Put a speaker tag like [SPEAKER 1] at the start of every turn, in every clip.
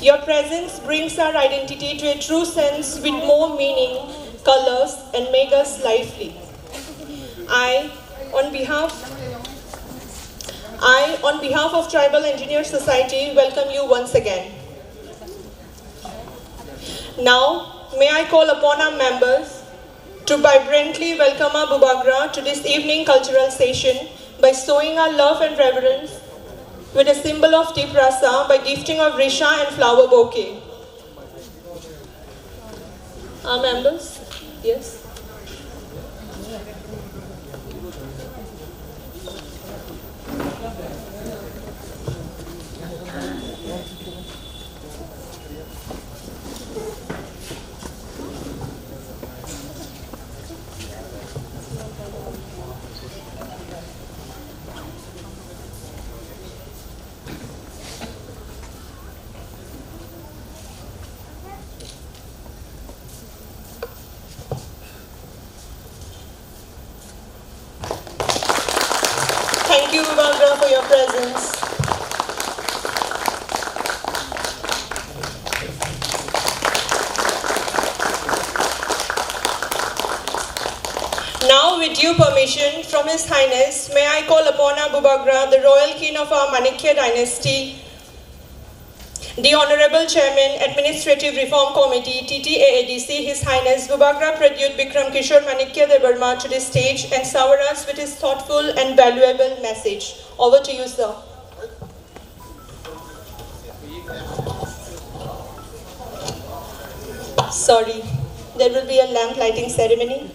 [SPEAKER 1] Your presence brings our identity to a true sense with more meaning, colors, and make us lively. I, on behalf on behalf of Tribal Engineer Society, welcome you once again. Now, may I call upon our members to vibrantly welcome our Bubagra to this evening cultural session by showing our love and reverence with a symbol of Tip Rasa by gifting of Risha and flower bouquet. Our members? Yes? Thank you, Bubagra, for your presence. Now, with due permission from His Highness, may I call upon our Bubagra, the royal king of our Manikya dynasty, the Honorable Chairman, Administrative Reform Committee, TTAADC, His Highness Bubagra Pradyut Bikram Kishore Manikya Devarma to the stage and shower us with his thoughtful and valuable message. Over to you, sir. Sorry, there will be a lamp lighting ceremony.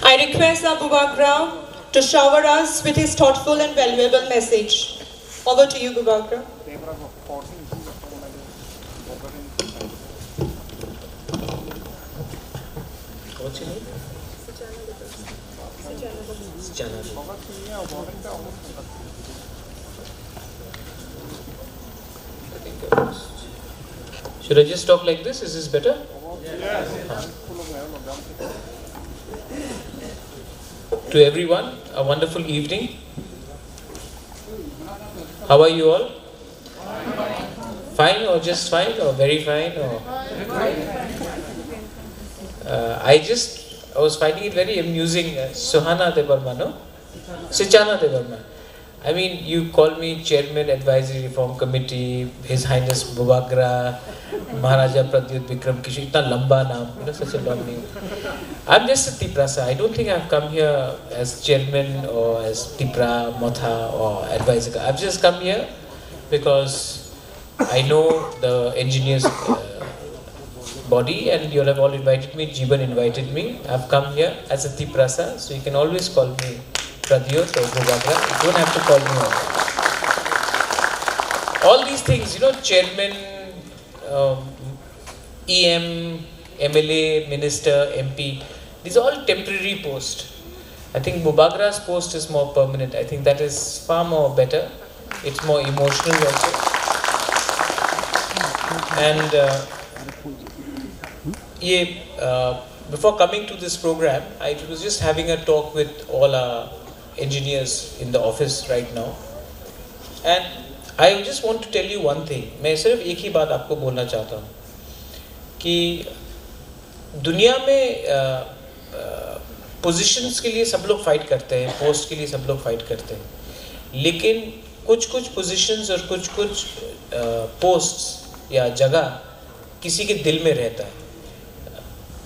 [SPEAKER 1] I request our Bubagra to shower us with his thoughtful and valuable message. Over to you, Bubagra.
[SPEAKER 2] What's your name? Should I just talk like this? Is this better? Yes. To everyone, a wonderful evening. How are you all? Fine or just fine or very fine or? I was finding it very amusing. Suhana Devarma, no? Sichana Devarma. I mean, you call me Chairman Advisory Reform Committee, His Highness Bubagra, Maharaja Pradyut Bikram Kishore, itna lamba naam, such a long name. I'm just a Tiprasa. I don't think I've come here as chairman or as Tipra, Motha or advisor. I've just come here because I know the engineers body and you all have all invited me. Jeevan invited me. I've come here as a Tiprasa, so you can always call me Pradyut or Bubagra. You don't have to call me all these things, chairman, EM, MLA, minister, MP, these are all temporary posts. I think Bubagra's post is more permanent. I think that is far more better. It's more emotional also. And before coming to this program, I was just having a talk with all our engineers in the office right now. And I just want to tell you one thing. मैं सिर्फ एक ही बात आपको बोलना चाहता हूँ कि दुनिया में पोजीशंस के लिए सब लोग फाइट करते हैं, पोस्ट के लिए सब लोग फाइट करते हैं, लेकिन कुछ कुछ पोजीशंस और कुछ कुछ पोस्ट्स या जगह किसी के दिल में रहता है.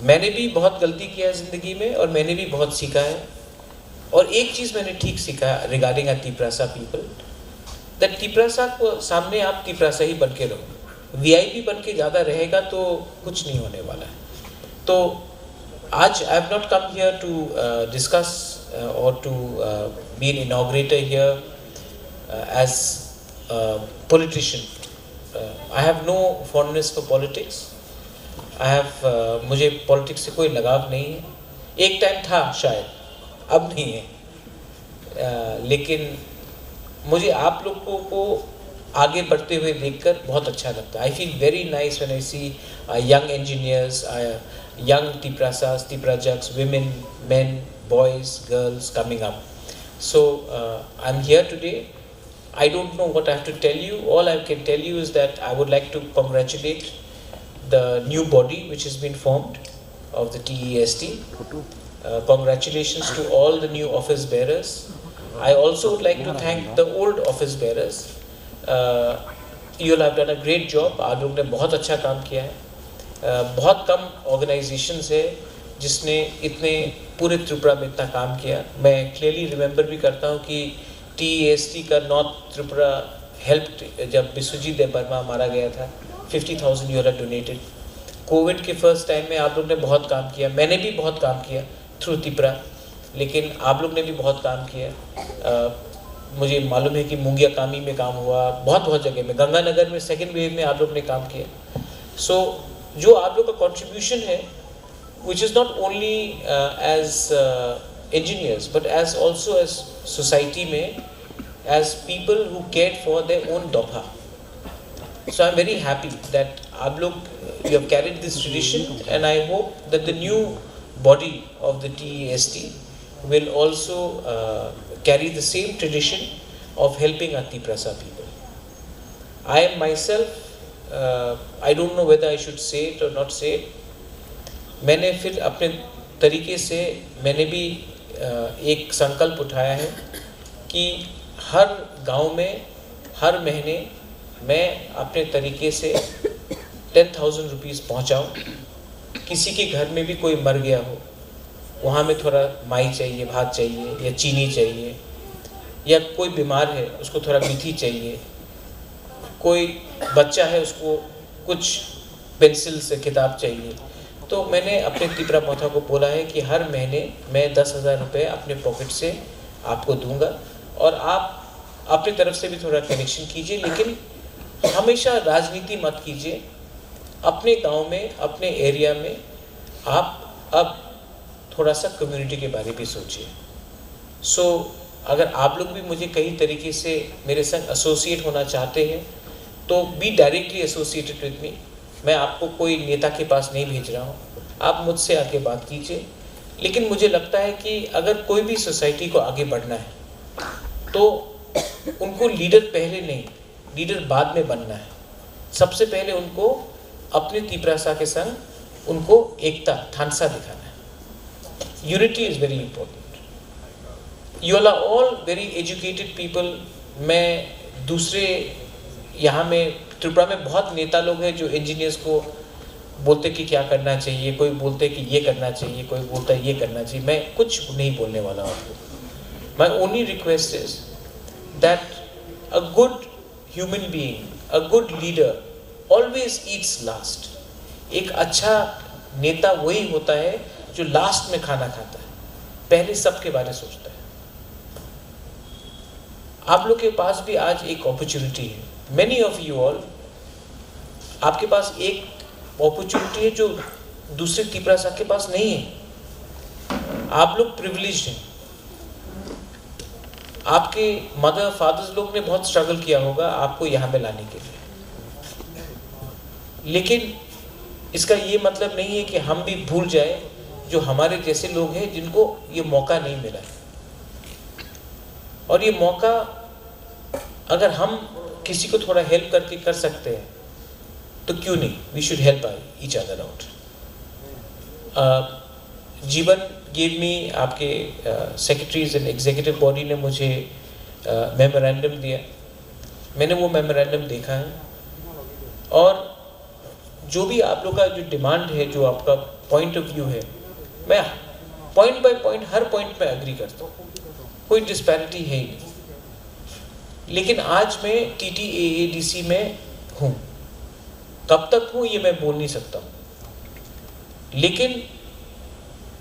[SPEAKER 2] मैंने भी बहुत गलती किया है ज़िंदगी में और मैंने भी बहुत सीखा है. और एक चीज़ मैंने ठीक सीखा regarding Tiprasa people that Tiprasa को सामने आप तिपरासा ही बन के रहो, वीआईपी बन के ज़्यादा रहेगा तो कुछ नहीं होने वाला है। तो आज I have not come here to discuss और to be an inaugurator here as politician. I have no fondness for politics. मुझे पॉलिटिक्स से कोई लगाव नहीं है। एक टाइम था शायद, अब नहीं है। लेकिन मुझे आप लोगों को आगे बढ़ते हुए देखकर बहुत अच्छा लगता है। I feel very nice when I see young engineers, young Tiprasas, तिपराजक्स, women, men, boys, girls coming up. So I'm here today. I don't know what I have to tell you. All I can tell you is that I would like to congratulate the new body which has been formed of the TEST. Congratulations to all the new office bearers. I also would like to thank the old office bearers. You all have done a great job. आप लोग ने बहुत अच्छा काम किया है। बहुत कम organisations है जिसने इतने पूरे त्रिपुरा में इतना काम किया। मैं क्लियरली रिमेंबर भी करता हूँ कि TEST का नॉर्थ त्रिपुरा हेल्प, जब बिस्वजीत देबबर्मा मारा गया था, 50,000 यूरो डोनेटेड। कोविड के फर्स्ट टाइम में आप लोग ने बहुत काम किया, मैंने भी बहुत काम किया थ्रू त्रिपुरा, लेकिन आप लोग ने भी बहुत काम किया। मुझे मालूम है कि मुंगिया कामी में काम हुआ, बहुत जगह में, गंगानगर में सेकेंड वेव में आप लोग ने काम किया। सो जो आप लोग का कंट्रीब्यूशन है, which is not only as engineers but as also as society में, as people who cared for their own dobha. So I'm very happy that आप लोग you have carried this tradition, and I hope that the new body of the TEST will also carry the same tradition of helping our Tiprasa people. I am myself, I don't know whether I should say it or not say it. मैंने फिर अपने तरीके से मैंने भी एक संकल्प उठाया है कि हर गांव में हर महीने मैं अपने तरीके से 10,000 रुपीज़ पहुँचाऊँ। किसी के घर में भी कोई मर गया हो, वहाँ में थोड़ा माई चाहिए, भात चाहिए या चीनी चाहिए, या कोई बीमार है उसको थोड़ा मीठी चाहिए, कोई बच्चा है उसको कुछ पेंसिल से किताब चाहिए, तो मैंने अपने तिपरा मोथा को बोला है कि हर महीने मैं 10,000 रुपये अपने पॉकेट से आपको दूंगा, और आप अपनी तरफ से भी थोड़ा कनेक्शन कीजिए, लेकिन हमेशा राजनीति मत कीजिए। अपने गांव में, अपने एरिया में आप अब थोड़ा सा कम्युनिटी के बारे में भी सोचिए। सो अगर आप लोग भी मुझे कई तरीके से मेरे संग एसोसिएट होना चाहते हैं तो be directly associated with me. मैं आपको कोई नेता के पास नहीं भेज रहा हूँ, आप मुझसे आके बात कीजिए। लेकिन मुझे लगता है कि अगर कोई भी सोसाइटी को आगे बढ़ना है तो उनको लीडर पहले नहीं, लीडर बाद में बनना है। सबसे पहले उनको अपने तिपरासा के संग उनको एकता, थानसा दिखाना है। Unity is very important. You are all very educated people. मैं दूसरे यहाँ में त्रिपुरा में बहुत नेता लोग हैं जो इंजीनियर्स को बोलते कि क्या करना चाहिए, कोई बोलते कि ये करना चाहिए, कोई बोलता है ये करना चाहिए। मैं कुछ नहीं बोलने वाला हूँ आपको। My only request is that a good human being, a good leader always Yeats last. एक अच्छा नेता वही होता है जो लास्ट में खाना खाता है, पहले सबके बारे में सोचता है। आप लोग के पास भी आज एक अपॉर्चुनिटी है। Many of you all, आपके पास एक अपॉर्चुनिटी है जो दूसरे तिपरासा के पास नहीं है। आप लोग प्रिविलेज्ड हैं। आपके मदर फादर्स लोग ने बहुत स्ट्रगल किया होगा आपको यहाँ पे लाने के लिए, लेकिन इसका ये मतलब नहीं है कि हम भी भूल जाए जो हमारे जैसे लोग हैं जिनको ये मौका नहीं मिला। और ये मौका अगर हम किसी को थोड़ा हेल्प करके कर सकते हैं तो क्यों नहीं, we should help each other out. Jeevan gave me, आपके सेक्रेटरीज एंड एग्जीक्यूटिव बॉडी ने मुझे मेमोरेंडम दिया। मैंने वो मेमोरेंडम देखा है, और जो भी आप लोग का जो डिमांड है, जो आपका पॉइंट ऑफ व्यू है, मैं point by point her point पे एग्री करता हूँ। कोई डिस्पैरिटी है ही नहीं। लेकिन आज मैं TTAADC में हूँ। कब तक हूँ ये मैं बोल नहीं सकता हूँ, लेकिन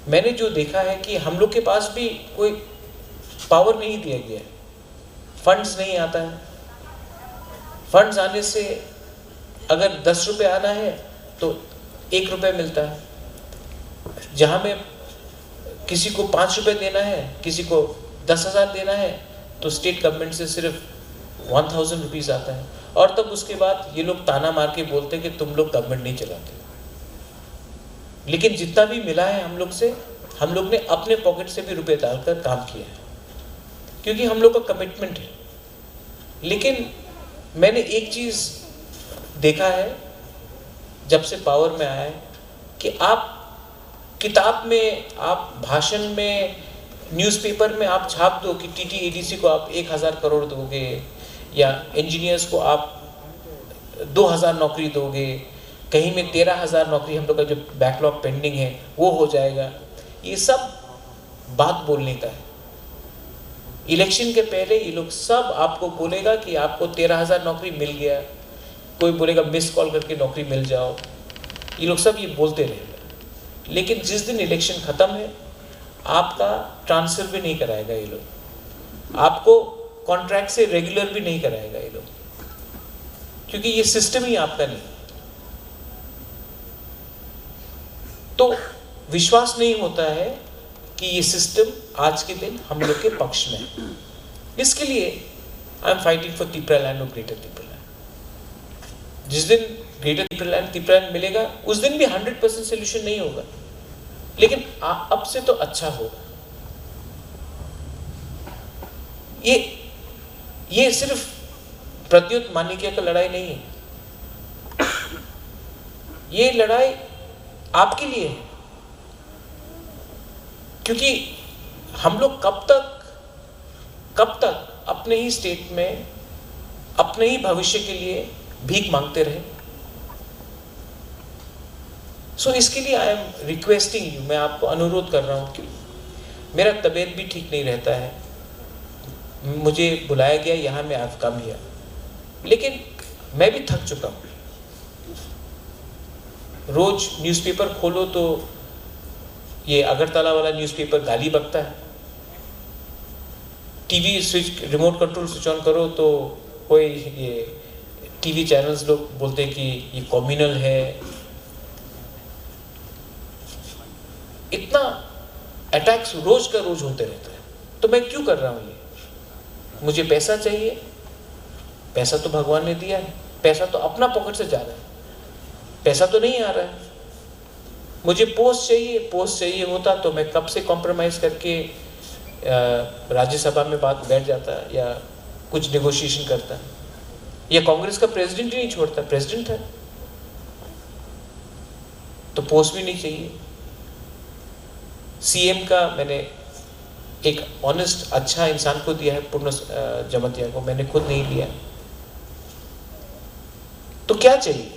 [SPEAKER 2] मैंने जो देखा है कि हम लोग के पास भी कोई पावर नहीं दिया गया है, फंड्स नहीं आता है। फंड्स आने से अगर 10 रुपये आना है तो 1 रुपये मिलता है, जहाँ में किसी को 5 रुपये देना है, किसी को 10,000 देना है, तो स्टेट गवर्नमेंट से सिर्फ 1,000 रुपीज़ आता है। और तब उसके बाद ये लोग ताना मार के बोलते हैं कि तुम लोग गवर्नमेंट नहीं चलाते। लेकिन जितना भी मिला है हम लोग से, हम लोग ने अपने पॉकेट से भी रुपए डालकर काम किया है, क्योंकि हम लोग का कमिटमेंट है। लेकिन मैंने एक चीज़ देखा है जब से पावर में आया है कि आप किताब में, आप भाषण में, न्यूज़पेपर में आप छाप दो कि TTADC को आप 1,000 करोड़ दोगे, या इंजीनियर्स को आप 2,000 नौकरी दोगे, कहीं में 13,000 नौकरी हम लोग का जो बैकलॉग पेंडिंग है वो हो जाएगा। ये सब बात बोलने का है। इलेक्शन के पहले ये लोग सब आपको बोलेगा कि आपको 13,000 नौकरी मिल गया, कोई बोलेगा मिस कॉल करके नौकरी मिल जाओ, ये लोग सब ये बोलते रहेगा। लेकिन जिस दिन इलेक्शन ख़त्म है आपका ट्रांसफ़र भी नहीं कराएगा ये लोग, आपको कॉन्ट्रैक्ट से रेगुलर भी नहीं कराएगा ये लोग, क्योंकि ये सिस्टम ही आपका नहीं। तो विश्वास नहीं होता है कि ये सिस्टम आज के दिन हम लोग के पक्ष में है। इसके लिए आई एम फाइटिंग फॉर तिपरालैंड और ग्रेटर तिपरालैंड। जिस दिन ग्रेटर तिपरालैंड मिलेगा उस दिन भी 100% सोल्यूशन नहीं होगा, लेकिन अब से तो अच्छा होगा। ये सिर्फ प्रद्युत मानिक्य का लड़ाई नहीं है, ये लड़ाई आपके लिए है। क्योंकि हम लोग कब तक अपने ही स्टेट में अपने ही भविष्य के लिए भीख मांगते रहे। सो इसके लिए आई एम रिक्वेस्टिंग यू, मैं आपको अनुरोध कर रहा हूं कि मेरा तबीयत भी ठीक नहीं रहता है, मुझे बुलाया गया यहाँ मैं आज कम किया, लेकिन मैं भी थक चुका हूँ। रोज न्यूज़पेपर खोलो तो ये अगरतला वाला न्यूज़पेपर गाली बकता है, TV switch remote control switch on करो तो कोई ये टीवी चैनल्स लोग बोलते हैं कि ये कम्युनल है। इतना अटैक्स रोज का रोज होते रहता है, तो मैं क्यों कर रहा हूँ ये? मुझे पैसा चाहिए, पैसा तो भगवान ने दिया है, पैसा तो अपना पॉकेट से जा रहा है, पैसा तो नहीं आ रहा है। मुझे पोस्ट चाहिए होता तो मैं कब से कॉम्प्रोमाइज़ करके राज्यसभा में बात बैठ जाता या कुछ नेगोशिएशन करता। या कांग्रेस का प्रेसिडेंट ही नहीं छोड़ता, प्रेसिडेंट है तो पोस्ट भी नहीं चाहिए। सीएम का मैंने एक ऑनेस्ट अच्छा इंसान को दिया है, पूर्ण जमतिया को, मैंने खुद नहीं लिया। तो क्या चाहिए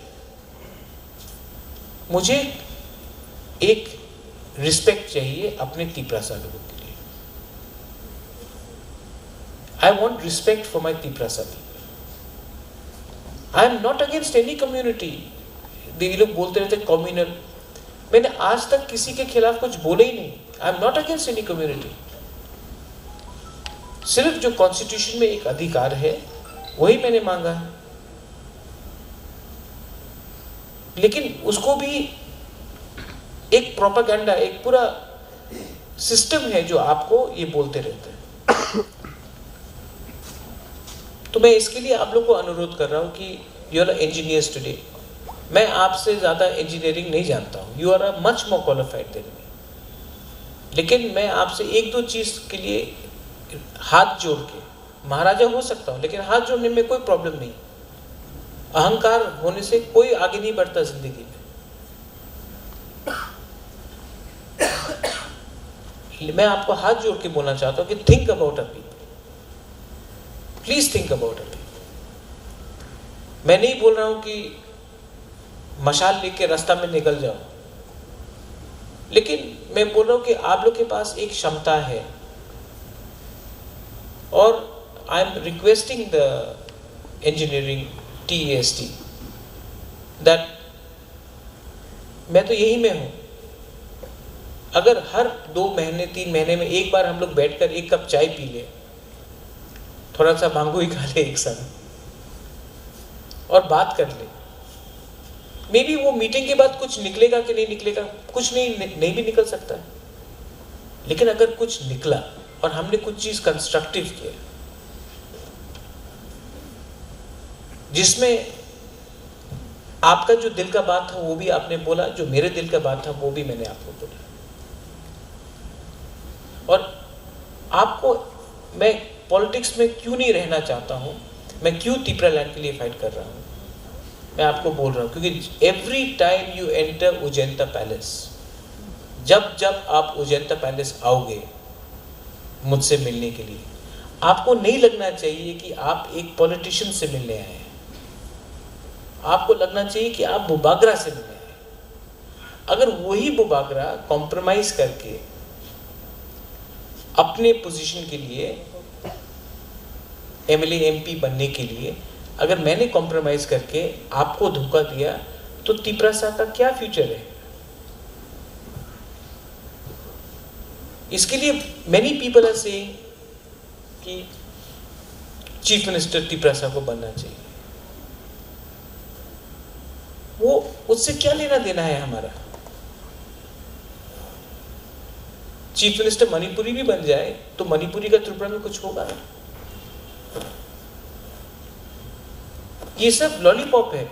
[SPEAKER 2] मुझे? एक रिस्पेक्ट चाहिए अपने तिपरासा लोगों के लिए। I want respect for my Tiprasa people. I am not against any community. ये लोग बोलते रहते कम्युनल, मैंने आज तक किसी के खिलाफ कुछ बोले ही नहीं। आई am not against any community. सिर्फ जो कॉन्स्टिट्यूशन में एक अधिकार है वही मैंने मांगा है, लेकिन उसको भी एक प्रोपेगेंडा, एक पूरा सिस्टम है जो आपको ये बोलते रहते हैं। तो मैं इसके लिए आप लोग को अनुरोध कर रहा हूँ कि यू आर इंजीनियर्स टुडे। मैं आपसे ज़्यादा इंजीनियरिंग नहीं जानता हूँ, you are a much more qualified than me, लेकिन मैं आपसे एक दो चीज़ के लिए हाथ जोड़ के, महाराजा हो सकता हूँ लेकिन हाथ जोड़ने में कोई प्रॉब्लम नहीं। अहंकार होने से कोई आगे नहीं बढ़ता जिंदगी में। मैं आपको हाथ जोड़ के बोलना चाहता हूँ कि think about a people, please think about a people. मैं नहीं बोल रहा हूँ कि मशाल लेके रास्ता में निकल जाओ, लेकिन मैं बोल रहा हूँ कि आप लोग के पास एक क्षमता है और I am requesting the engineering TEST that मैं तो यही में हूँ, अगर हर 2 महीने 3 महीने में एक बार हम लोग बैठकर एक कप चाय पी ले, थोड़ा सा भांगो ही खा ले एक साथ और बात कर ले, मे बी वो मीटिंग के बाद कुछ निकलेगा कि नहीं निकलेगा, कुछ नहीं भी निकल सकता है, लेकिन अगर कुछ निकला और हमने कुछ चीज कंस्ट्रक्टिव किया जिसमें आपका जो दिल का बात था वो भी आपने बोला, जो मेरे दिल का बात था वो भी मैंने आपको बोला, और आपको मैं पॉलिटिक्स में क्यों नहीं रहना चाहता हूं, मैं क्यों तिपरा लैंड के लिए फाइट कर रहा हूं, मैं आपको बोल रहा हूं क्योंकि every time you enter Ujjayanta Palace, जब जब आप उजैंता पैलेस आओगे मुझसे मिलने के लिए, आपको नहीं लगना चाहिए कि आप एक पॉलिटिशियन से मिलने आए हैं, आपको लगना चाहिए कि आप बुबागरा से मिले हैं। अगर वही बुबागरा कॉम्प्रोमाइज करके अपने पोजीशन के लिए एमएलए एमपी बनने के लिए अगर मैंने कॉम्प्रोमाइज करके आपको धोखा दिया तो तिपरा साह का क्या फ्यूचर है? इसके लिए मेनी पीपल आर सेइंग कि चीफ मिनिस्टर तिपरा साह को बनना चाहिए। वो उससे क्या लेना देना है हमारा? चीफ मिनिस्टर मणिपुरी भी बन जाए तो मणिपुरी का त्रिपुरा में कुछ होगा? ये सब लॉलीपॉप है।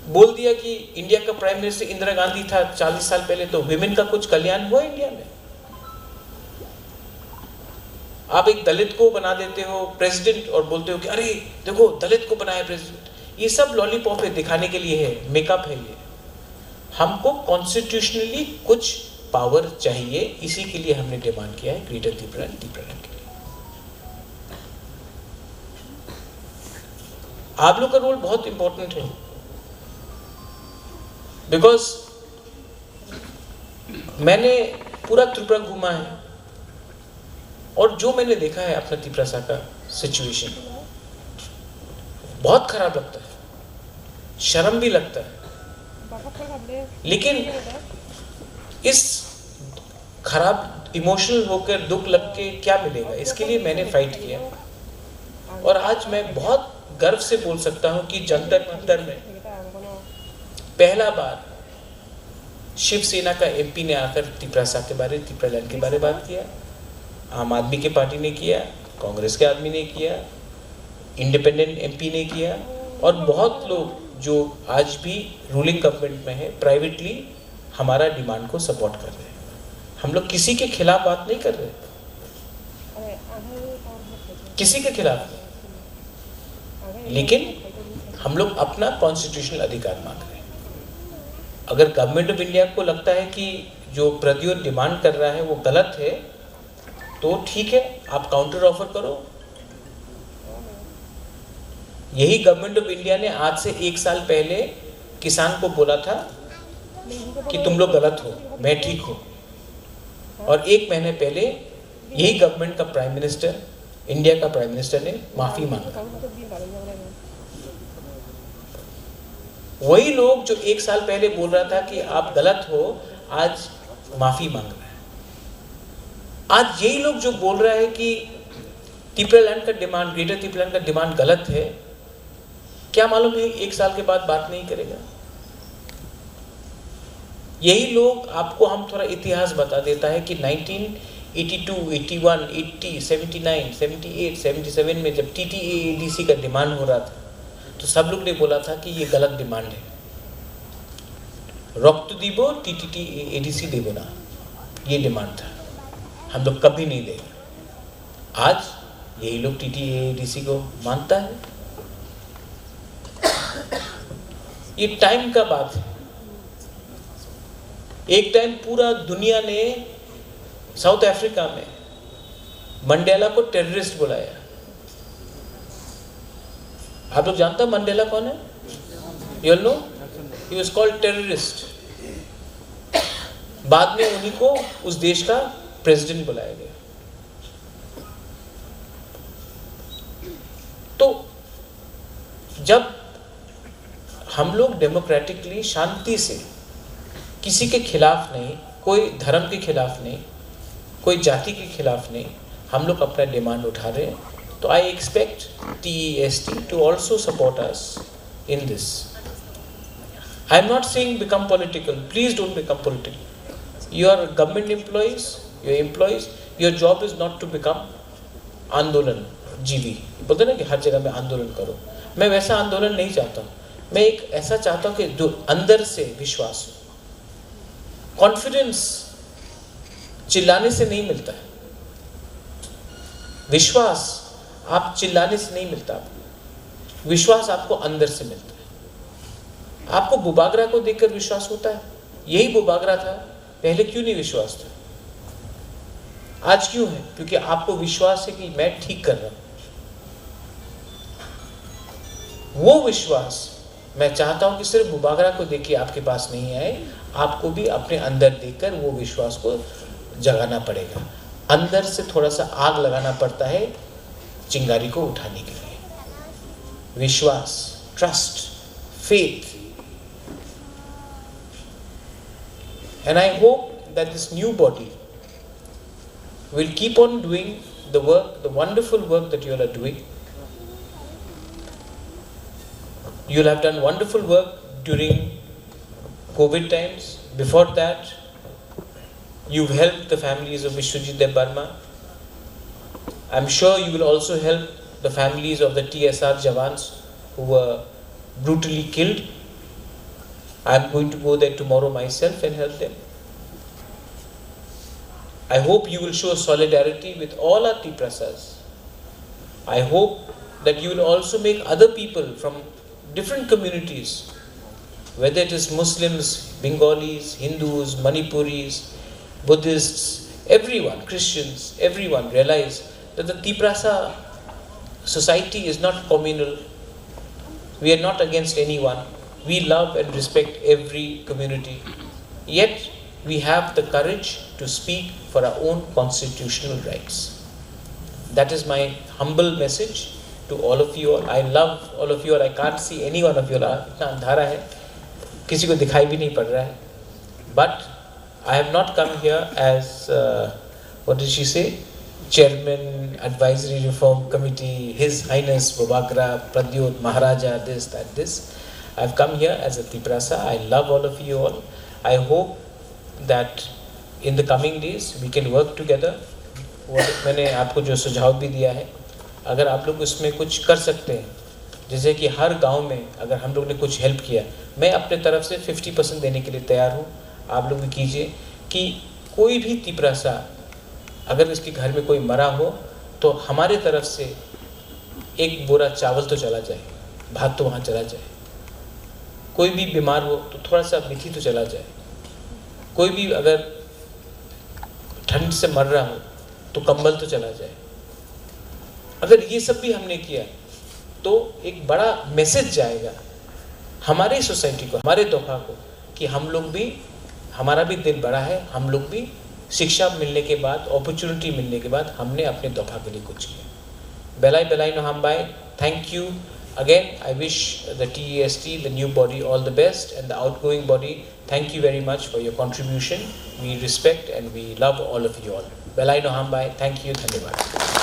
[SPEAKER 2] बोल दिया कि इंडिया का प्राइम मिनिस्टर इंदिरा गांधी था 40 साल पहले, तो विमेन का कुछ कल्याण हुआ इंडिया में? आप एक दलित को बना देते हो प्रेसिडेंट और बोलते हो कि अरे देखो दलित को बनाया प्रेसिडेंट। ये सब लॉलीपॉप है, दिखाने के लिए है, मेकअप है ये। हमको कॉन्स्टिट्यूशनली कुछ पावर चाहिए, इसी के लिए हमने डिमांड किया है ग्रेटर त्रिपुरा के लिए। आप लोग का रोल बहुत इंपॉर्टेंट है, बिकॉज मैंने पूरा त्रिपुरा घूमा है और जो मैंने देखा है अपना त्रिपुरा साह का सिचुएशन, बहुत खराब लगता है, शर्म भी लगता है। लेकिन इस खराब इमोशनल होकर दुख लग के क्या मिलेगा, इसके लिए मैंने फाइट किया। और आज मैं बहुत गर्व से बोल सकता हूं कि जंतर मंतर में पहला बार शिवसेना का एमपी ने आकर त्रिपुरा साह के बारे, त्रिपुरा लैंड के बारे में बात किया। आम आदमी के पार्टी ने किया, कांग्रेस के आदमी ने किया, इंडिपेंडेंट एमपी ने किया, और बहुत लोग जो आज भी रूलिंग गवर्नमेंट में है प्राइवेटली हमारा डिमांड को सपोर्ट कर रहे हैं। हम लोग किसी के खिलाफ बात नहीं कर रहे, किसी के खिलाफ नहीं, लेकिन हम लोग अपना कॉन्स्टिट्यूशनल अधिकार मांग रहे हैं। अगर गवर्नमेंट ऑफ इंडिया को लगता है कि जो प्रद्योत डिमांड कर रहा है वो गलत है तो ठीक है, आप काउंटर ऑफर करो। यही गवर्नमेंट ऑफ इंडिया ने आज से 1 साल पहले किसान को बोला था कि तुम लोग गलत हो, मैं ठीक हूं, और 1 महीने पहले यही गवर्नमेंट का प्राइम मिनिस्टर, इंडिया का प्राइम मिनिस्टर ने माफी मांगा। वही लोग जो 1 साल पहले बोल रहा था कि आप गलत हो, आज माफी मांग रहा है। आज यही लोग जो बोल रहा है कि त्रिपुरा लैंड का डिमांड, ग्रेटर त्रिपुरा लैंड का डिमांड गलत है, क्या मालूम है 1 साल के बाद बात नहीं करेगा? यही लोग आपको, हम थोड़ा इतिहास बता देता है कि 1982, 81, 80, 79, 78, 77 में जब TTADC का डिमांड हो रहा था तो सब लोग ने बोला था कि ये गलत डिमांड है, रक्त दीबो TTADC देबो ना, ये डिमांड था, हम लोग कभी नहीं देंगे। आज यही लोग TTADC को मानता है। ये टाइम का बात है। एक टाइम पूरा दुनिया ने साउथ अफ्रीका में मंडेला को टेररिस्ट बुलाया। आप लोग जानते हैं मंडेला कौन है? You know, he was called terrorist. बाद में उन्हीं को उस देश का प्रेसिडेंट बुलाया गया। तो जब हम लोग डेमोक्रेटिकली शांति से, किसी के खिलाफ नहीं, कोई धर्म के खिलाफ नहीं, कोई जाति के खिलाफ नहीं, हम लोग अपना डिमांड उठा रहे हैं, तो I expect TEST to also support us in this. I am not saying become political, please don't become political. You are government employees, your job is not to become आंदोलन जीवी. बोलते ना कि हर जगह में आंदोलन करो. मैं वैसा आंदोलन नहीं चाहता. मैं एक ऐसा चाहता हूँ कि जो अंदर से विश्वास हो. कॉन्फिडेंस चिल्लाने से नहीं मिलता है. विश्वास आप चिल्लाने से नहीं मिलता. विश्वास आपको अंदर से मिलता है. आपको बुबागरा को देखकर विश्वास होता है. यही बुबागरा था, पहले क्यों नहीं विश्वास था? आज क्यों है? क्योंकि आपको विश्वास है कि मैं ठीक कर रहा हूं. वो विश्वास मैं चाहता हूं कि सिर्फ बुबागरा को देखिए आपके पास नहीं आए, आपको भी अपने अंदर देखकर वो विश्वास को जगाना पड़ेगा. अंदर से थोड़ा सा आग लगाना पड़ता है चिंगारी को उठाने के लिए. विश्वास, trust, faith. And I hope that this new body will keep on doing the work, the wonderful work that you all are doing. You will have done wonderful work during COVID times. Before that, you've helped the families of Vishwajit Dev Barma. I'm sure you will also help the families of the TSR Jawans who were brutally killed. I'm going to go there tomorrow myself and help them. I hope you will show solidarity with all our Tiprasas. I hope that you will also make other people from different communities, whether it is Muslims, Bengalis, Hindus, Manipuris, Buddhists, everyone, Christians, everyone realize that the Tiprasa society is not communal. We are not against anyone. We love and respect every community. Yet we have the courage to speak for our own constitutional rights. That is my humble message to all of you all. I love all of you all. I can't see any one of you all. इतना अंधारा है, किसी को दिखाई भी नहीं पड़ रहा है. But I have not come here as what did she say? Chairman, Advisory Reform Committee, His Highness Bubagra, Pradyot, Maharaja, this, that, this. I've come here as a Tiprasa. I love all of you all. I hope that in the coming days we can work together. मैंने आपको जो सुझाव भी दिया है, अगर आप लोग उसमें कुछ कर सकते हैं, जैसे कि हर गांव में अगर हम लोग ने कुछ हेल्प किया, मैं अपने तरफ से 50% देने के लिए तैयार हूँ. आप लोग भी कीजिए कि कोई भी तिपरासा अगर इसके घर में कोई मरा हो तो हमारे तरफ से एक बोरा चावल तो चला जाए, भात तो वहाँ चला जाए. कोई भी बीमार हो तो थोड़ा सा मेथी तो चला जाए. कोई भी अगर ठंड से मर रहा हो तो कंबल तो चला जाए. अगर ये सब भी हमने किया तो एक बड़ा मैसेज जाएगा हमारे सोसाइटी को, हमारे दोहा को, कि हम लोग भी, हमारा भी दिल बड़ा है. हम लोग भी शिक्षा मिलने के बाद, अपॉर्चुनिटी मिलने के बाद हमने अपने दोहा के लिए कुछ किया. बेलाई बेलाई नो हम bye. Thank you. Again, I wish the TEST, the new body, all the best, and the outgoing body, thank you very much for your contribution. We respect and we love all of you all. Belai no hambai. Thank you. Dhanyavad.